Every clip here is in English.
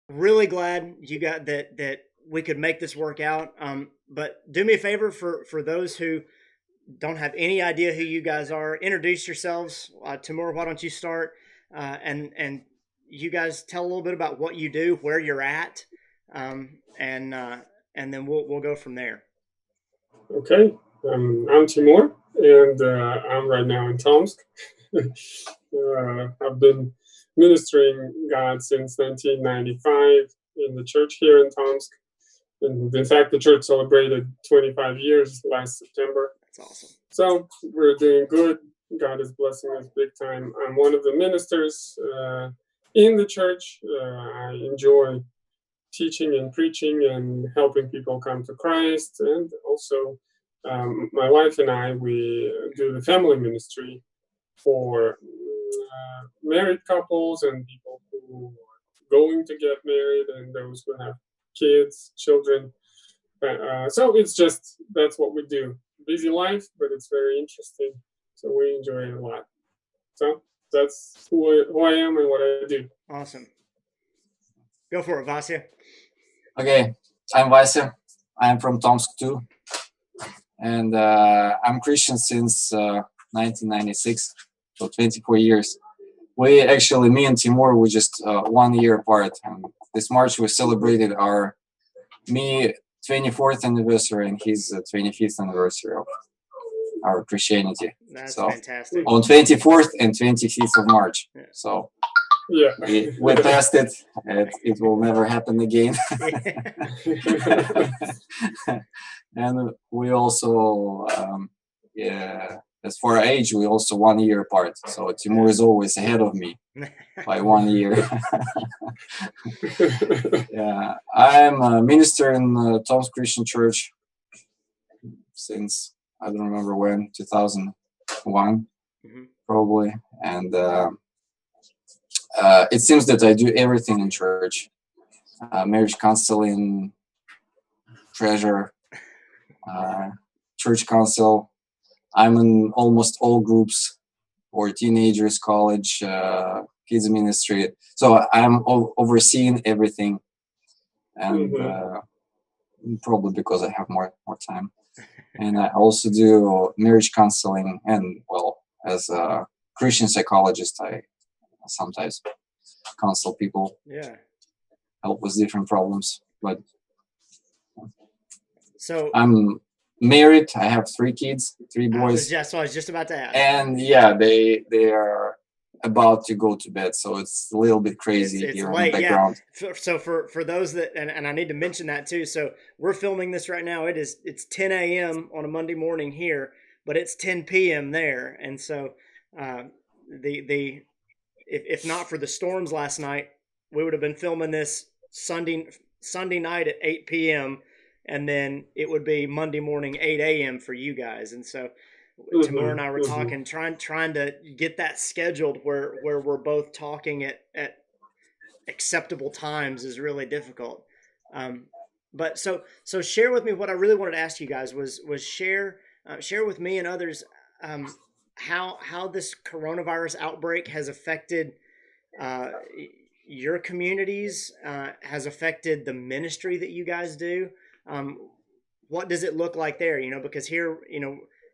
really glad you got that we could make this work out. But do me a favor for those who don't have any idea who you guys are. Introduce yourselves. Timur, why don't you start? And you guys tell a little bit about what you do, where you're at, and then we'll go from there. Okay, I'm Timur, and I'm right now in Tomsk. I've been ministering God since 1995 in the church here in Tomsk. And in fact, the church celebrated 25 years last September. That's awesome. So we're doing good. God is blessing us big time. I'm one of the ministers in the church. I enjoy teaching and preaching and helping people come to Christ. And also, my wife and I, we do the family ministry for married couples and people who are going to get married and those who have kids, children. So it's just, that's what we do. Busy life, but it's very interesting. So we enjoy it a lot. So that's who I am and what I do. Awesome. Go for it, Vasya. Okay, I'm Vasya. I'm from Tomsk too. And I'm Christian since 1996, so 24 years. We actually, me and Timur, we just 1 year apart. And this March we celebrated our 24th anniversary and his 25th anniversary of our Christianity. That's fantastic. On 24th and 25th of March. Yeah. So yeah, we passed it. It will never happen again. And we also, as for our age, we also 1 year apart. So Timur is always ahead of me by 1 year. Yeah, I'm a minister in Tomsk Christian Church since I don't remember when, 2001, probably. And it seems that I do everything in church: marriage counseling, treasure, church council. I'm in almost all groups for teenagers, college, kids ministry. So I'm overseeing everything, and probably because I have more time. And I also do marriage counseling, and well, as a Christian psychologist, I sometimes counsel people, help with different problems. But so I'm married. I have 3 kids, 3 boys. I was just about to ask. And yeah, they are about to go to bed, so it's a little bit crazy it's here late, in the background. Yeah. So for those that, and I need to mention that too. So we're filming this right now. It's 10 a.m. on a Monday morning here, but it's 10 p.m. there. And so if not for the storms last night, we would have been filming this Sunday night at 8 p.m. and then it would be Monday morning 8 a.m. for you guys. And so Timur and I were talking, trying to get that scheduled where we're both talking at acceptable times is really difficult. But so share with me what I really wanted to ask you guys was share with me and others how this coronavirus outbreak has affected your communities, has affected the ministry that you guys do. What does it look like there? Because here,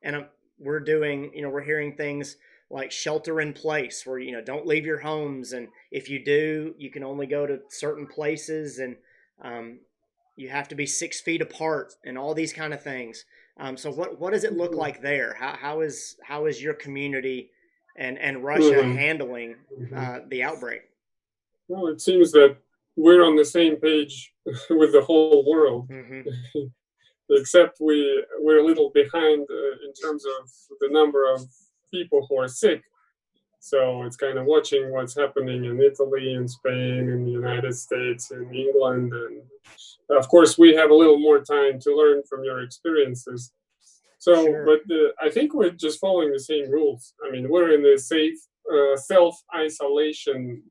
and we're doing, we're hearing things like shelter in place where, don't leave your homes. And if you do, you can only go to certain places and you have to be 6 feet apart and all these kind of things. So what does it look like there? How is your community and Russia handling the outbreak? Well, it seems that we're on the same page with the whole world. Except we're a little behind in terms of the number of people who are sick. So it's kind of watching what's happening in Italy and Spain and the United States and England. And of course, we have a little more time to learn from your experiences. So, sure. But I think we're just following the same rules. I mean, we're in a safe self-isolation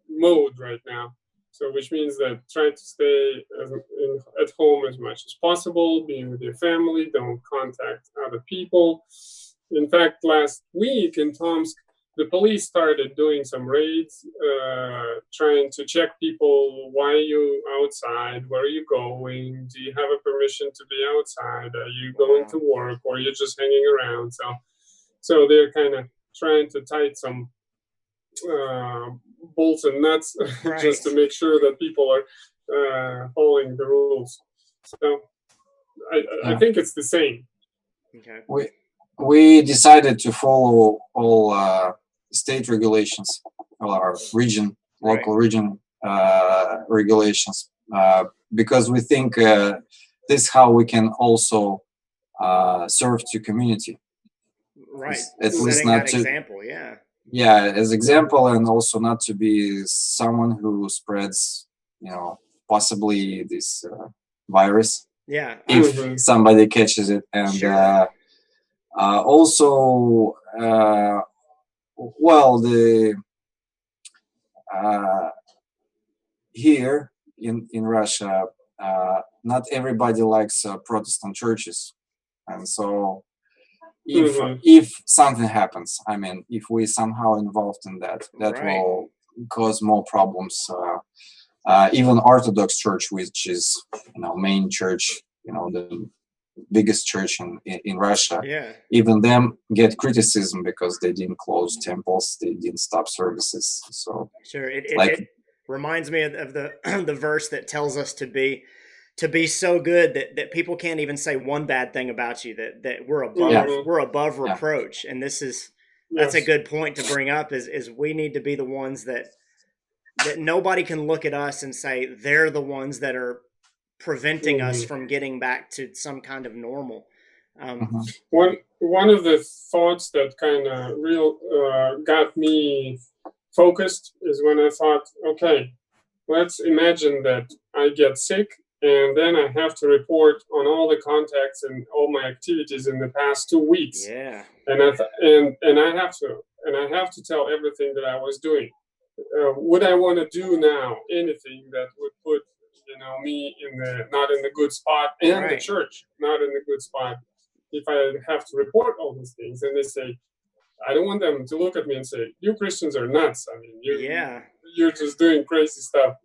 mode right now. So, which means that try to stay at home as much as possible, being with your family, don't contact other people. In fact, last week in Tomsk, the police started doing some raids, trying to check people. Why are you outside? Where are you going? Do you have a permission to be outside? Are you going to work, or are you just hanging around? So they're kind of trying to tighten some bolts and nuts just to make sure that people are following the rules. So I think it's the same. Okay. We decided to follow all state regulations, or local region regulations, because we think this is how we can also serve to community. Right. At Setting least not that to example, yeah. Yeah, as example, and also not to be someone who spreads, possibly this virus. Yeah. If somebody catches it, and Sure. Also, well, the here in Russia, not everybody likes Protestant churches, and so if something happens, I mean, if we somehow involved in that will cause more problems. Even Orthodox Church, which is main church, the biggest church in Russia, even them get criticism because they didn't close temples, they didn't stop services. So sure, it reminds me of the the verse that tells us to be so good that people can't even say one bad thing about you, that we're above reproach. And that's a good point to bring up, is we need to be the ones that nobody can look at us and say they're the ones that are preventing us from getting back to some kind of normal. One of the thoughts that kind of got me focused is when I thought, okay, let's imagine that I get sick, and then I have to report on all the contacts and all my activities in the past 2 weeks. Yeah. And I have to tell everything that I was doing. Would I want to do now anything that would put me not in the good spot, and the church not in the good spot, if I have to report all these things? And they say, I don't want them to look at me and say, you Christians are nuts. I mean, you're just doing crazy stuff,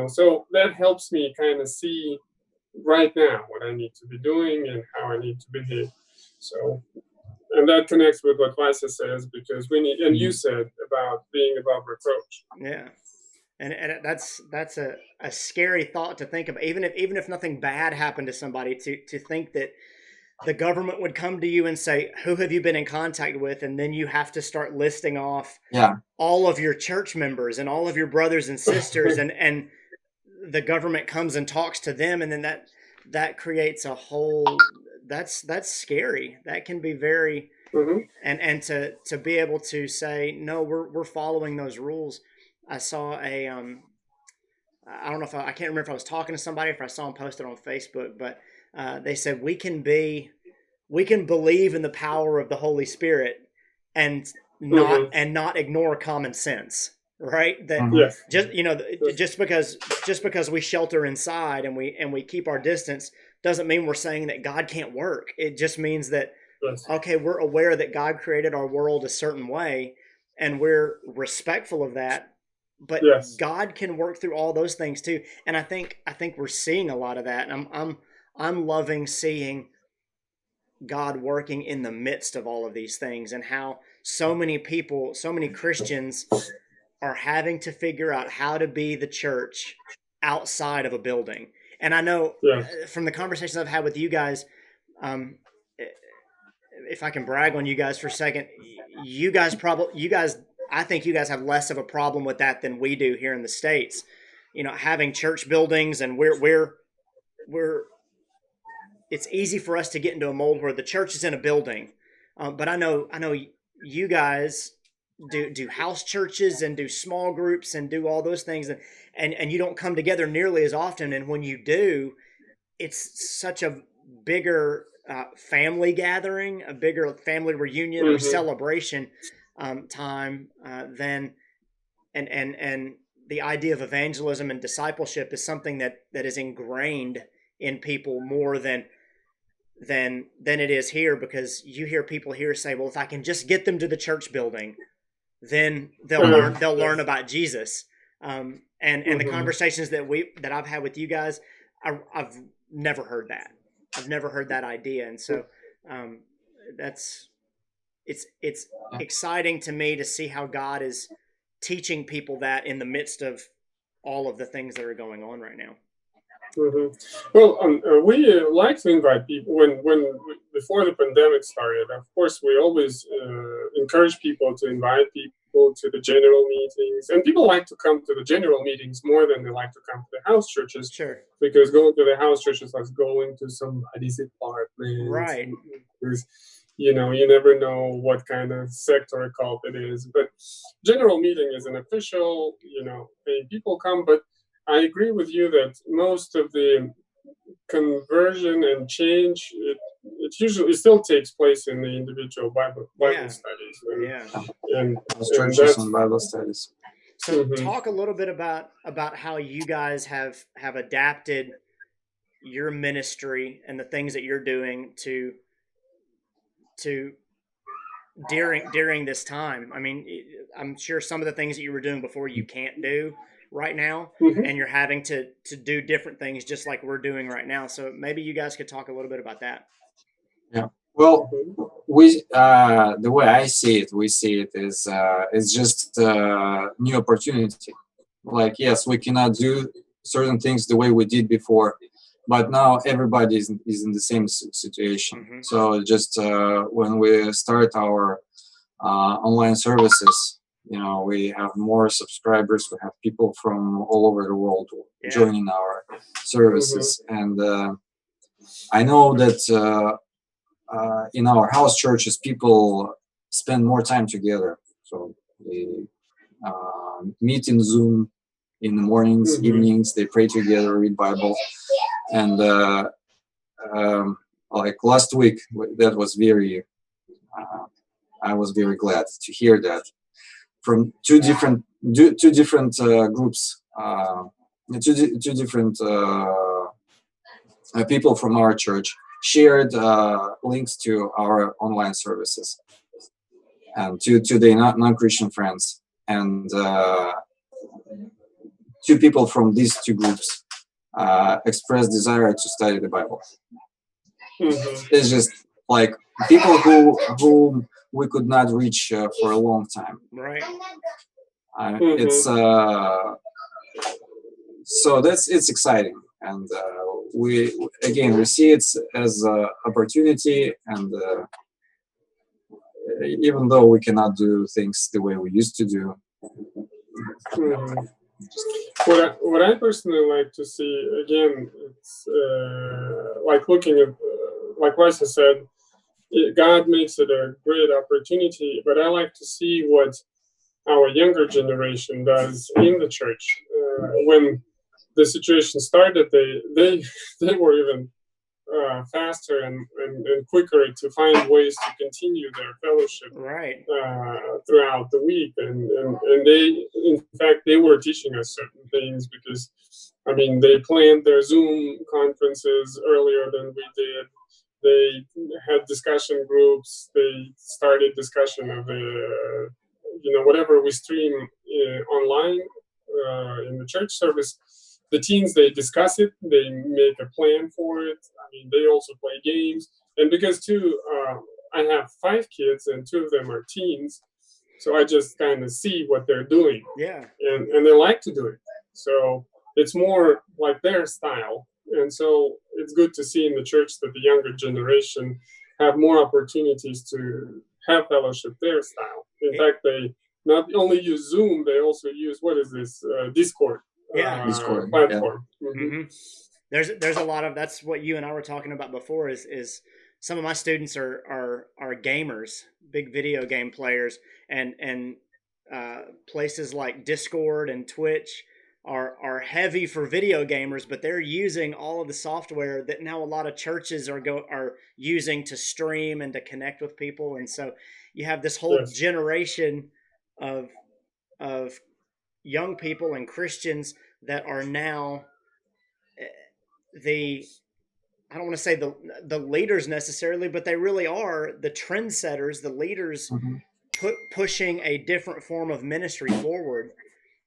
So that helps me kind of see right now what I need to be doing and how I need to behave. So, and that connects with what Vaisa says, because we need, and you said about being above reproach. Yeah. And that's a scary thought to think of, even if nothing bad happened to somebody, to think that the government would come to you and say, who have you been in contact with? And then you have to start listing off all of your church members and all of your brothers and sisters, and the government comes and talks to them. And then that creates a whole, that's scary. That can be very, and to be able to say, no, we're following those rules. I saw I don't know if I can't remember if I was talking to somebody, if I saw them posted on Facebook, but they said we can believe in the power of the Holy Spirit and not ignore common sense, right? That just because we shelter inside and we keep our distance doesn't mean we're saying that God can't work. It just means that okay, we're aware that God created our world a certain way, and we're respectful of that. But God can work through all those things too, and I think we're seeing a lot of that. And I'm loving seeing God working in the midst of all of these things, and how so many people, so many Christians, are having to figure out how to be the church outside of a building. And I know from the conversations I've had with you guys, if I can brag on you guys for a second, I think you guys have less of a problem with that than we do here in the States. Having church buildings, and we're it's easy for us to get into a mold where the church is in a building. But I know you guys do house churches and do small groups and do all those things, and you don't come together nearly as often. And when you do, it's such a bigger family gathering, a bigger family reunion or celebration time than, and the idea of evangelism and discipleship is something that is ingrained in people more than it is here, because you hear people here say, well, if I can just get them to the church building, then they'll learn about Jesus. And the conversations that I've had with you guys, I've never heard that. I've never heard that idea, and so it's exciting to me to see how God is teaching people that in the midst of all of the things that are going on right now. Well, we like to invite people before the pandemic started. Of course, we always encourage people to invite people to the general meetings, and people like to come to the general meetings more than they like to come to the house churches. Sure. Because going to the house churches is like going to somebody's apartment, right? Because you never know what kind of sect or cult it is. But general meeting is an official, thing. People come, but I agree with you that most of the conversion and change it usually still takes place in the individual Bible studies. And churches and Bible studies. So talk a little bit about how you guys have adapted your ministry and the things that you're doing to during this time. I mean, I'm sure some of the things that you were doing before you can't do right now, and you're having to do different things just like we're doing right now. So maybe you guys could talk a little bit about that. Yeah. Well, we the way I see it, we see it is it's just a new opportunity. Like, yes, we cannot do certain things the way we did before, but now everybody is in the same situation. So just when we start our online services, we have more subscribers. We have people from all over the world joining our services, and I know that in our house churches, people spend more time together. So they meet in Zoom in the mornings, evenings. They pray together, read Bible, and like last week, that was very. I was very glad to hear that from two different groups, two different people from our church shared links to our online services and to the non-Christian friends, and two people from these two groups expressed desire to study the Bible. It's just like people who we could not reach for a long time. Right. It's so it's exciting, and we see it as an opportunity, and even though we cannot do things the way we used to do. What I personally like to see, again, it's like looking at, like Lisa said, God makes it a great opportunity, but I like to see what our younger generation does in the church. When the situation started, they were even faster and quicker to find ways to continue their fellowship throughout the week, and they, in fact, they were teaching us certain things, because I mean, they planned their Zoom conferences earlier than we did. They had discussion groups. They started discussion of the whatever we stream online in the church service. The teens, they discuss it, they make a plan for it. I mean, they also play games. And because I have 5 kids and 2 of them are teens, so I just kind of see what they're doing. Yeah. And they like to do it. So it's more like their style. And so it's good to see in the church that the younger generation have more opportunities to have fellowship their style. In fact, they not only use Zoom, they also use, Discord. Discord platform. There's a lot of, that's what you and I were talking about before, is some of my students are gamers, big video game players, and places like Discord and Twitch are heavy for video gamers, but they're using all of the software that now a lot of churches are using to stream and to connect with people. And so you have this whole generation of young people and Christians that are now I don't want to say the leaders necessarily, but they really are the trendsetters, the leaders pushing a different form of ministry forward.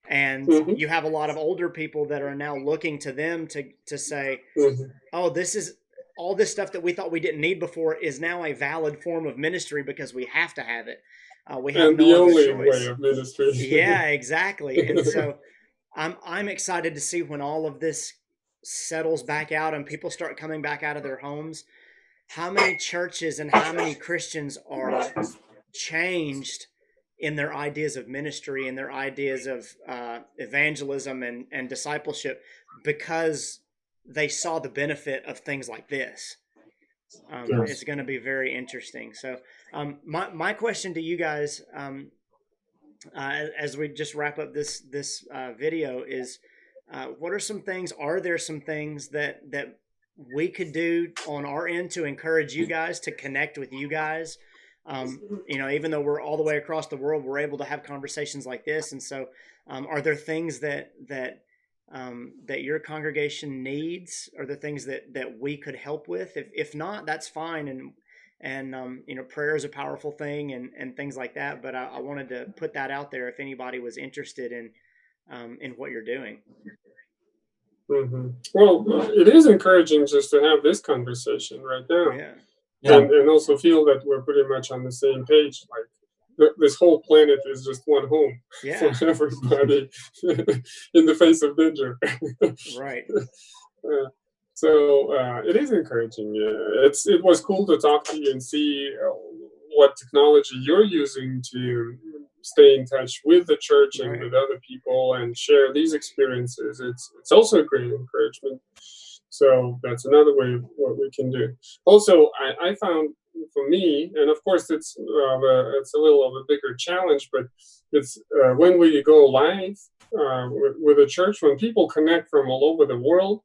And Mm-hmm. you have a lot of older people that are now looking to them to say, Mm-hmm. oh, this is all this stuff that we thought we didn't need before is now a valid form of ministry because we have to have it. We have And no the other only choice. way of ministry. Yeah, exactly. And so I'm excited to see when all of this settles back out and people start coming back out of their homes, how many churches and how many Christians are changed in their ideas of ministry and their ideas of evangelism and discipleship because they saw the benefit of things like this. Yes. It's going to be very interesting. So my question to you guys, as we just wrap up this video, is what are some things? Are there some things that we could do on our end to encourage you guys to connect with you guys? Even though we're all the way across the world, we're able to have conversations like this. And so, are there things that your congregation needs? Are there things that we could help with? If not, that's fine. And prayer is a powerful thing and things like that. But I wanted to put that out there if anybody was interested in what you're doing. Mm-hmm. Well, it is encouraging just to have this conversation right now. Yeah. And also feel that we're pretty much on the same page. Like this whole planet is just one home for everybody in the face of danger. Right. So it is encouraging. It was cool to talk to you and see what technology you're using to stay in touch with the church and with other people and share these experiences. It's also a great encouragement. So that's another way of what we can do. Also, I found for me, and of course it's a little of a bigger challenge, but it's when we go live with a church, when people connect from all over the world,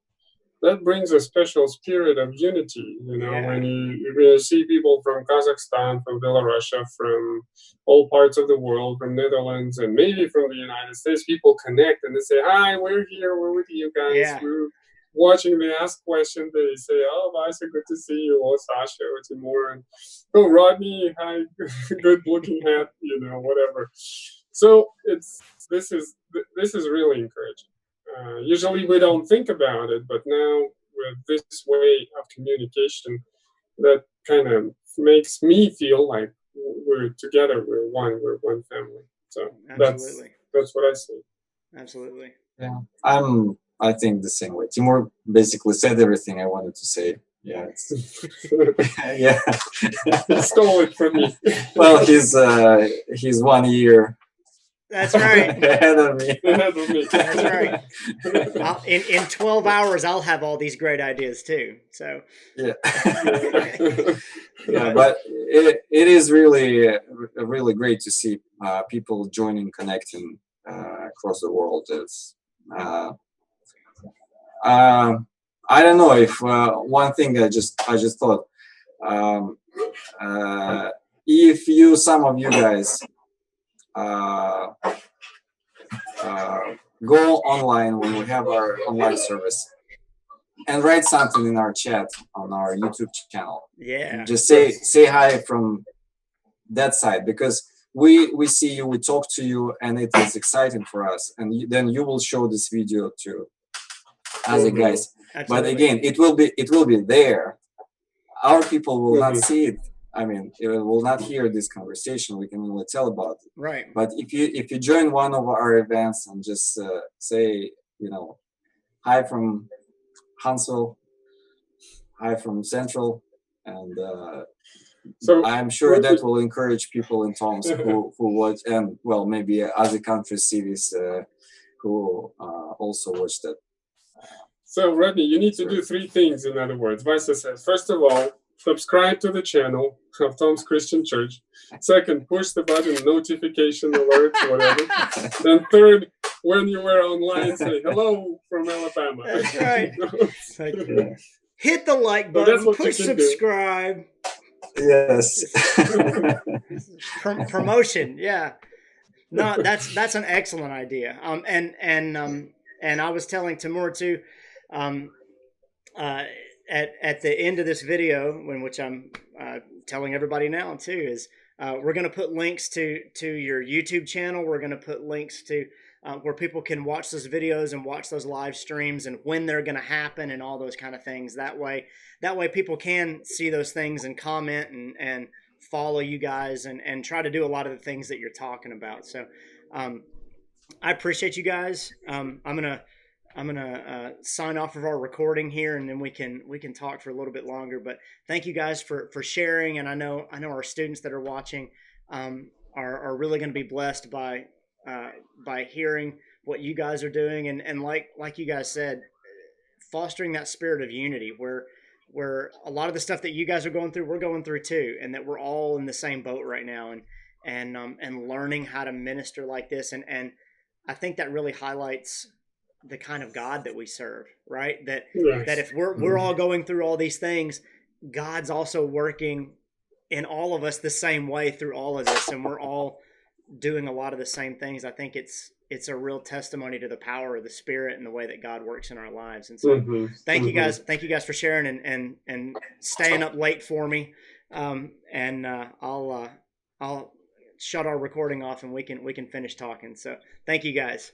that brings a special spirit of unity. When you see people from Kazakhstan, from Belarus, from all parts of the world, from Netherlands, and maybe from the United States, people connect and they say, "Hi, we're here, we're with you guys." Yeah. We're watching, they ask questions, they say, "Oh, Vaisa, good to see you," or "Sasha," or Timur, and "Oh, Rodney, hi, good looking hat," whatever. So this is really encouraging. Usually we don't think about it, but now with this way of communication, that kind of makes me feel like we're together, we're one family. So Absolutely. that's what I say. Absolutely. Yeah, I think the same way. Timur basically said everything I wanted to say. Yeah, yeah. Stole it from me. Well, he's 1 year. That's right. Ahead of me. That's right. In 12 hours, I'll have all these great ideas too. So yeah, yeah. But it is really great to see people joining, connecting across the world. It's I don't know if one thing I just thought if some of you guys go online when we have our online service and write something in our chat on our YouTube channel. Yeah. Just say hi from that side, because we see you, we talk to you, and it is exciting for us. And then you will show this video to other guys. Absolutely. But again, it will be there. Our people will not see it. I mean, it will not hear this conversation. We can only tell about it. Right. But if you join one of our events and just say, hi from Hansel, hi from Central, and so I'm sure that will encourage people in Tomsk who watch, and well, maybe other countries see this, who also watch that. So, Rodney, you need to do 3 things, in other words. Vaisa says, first of all, subscribe to the channel of Tomsk Christian Church. Second, push the button, notification alerts, whatever. And third, when you were online, say hello from Alabama. That's right. Hit the like button, push subscribe. Yes. Promotion, yeah. No, that's an excellent idea. And I was telling Timur too, at the end of this video, in which I'm telling everybody now too, is we're going to put links to your YouTube channel. We're going to put links to where people can watch those videos and watch those live streams and when they're going to happen and all those kind of things. That way people can see those things and comment and follow you guys and try to do a lot of the things that you're talking about. So I appreciate you guys. I'm gonna sign off of our recording here, and then we can talk for a little bit longer. But thank you guys for sharing, and I know our students that are watching are really going to be blessed by hearing what you guys are doing, and like you guys said, fostering that spirit of unity where a lot of the stuff that you guys are going through, we're going through too, and that we're all in the same boat right now, and learning how to minister like this, and I think that really highlights the kind of God that we serve, right? That if we're all going through all these things, God's also working in all of us the same way through all of this, and we're all doing a lot of the same things. I think it's a real testimony to the power of the Spirit and the way that God works in our lives. And so thank you guys for sharing and staying up late for me. I'll shut our recording off and we can finish talking. So thank you guys.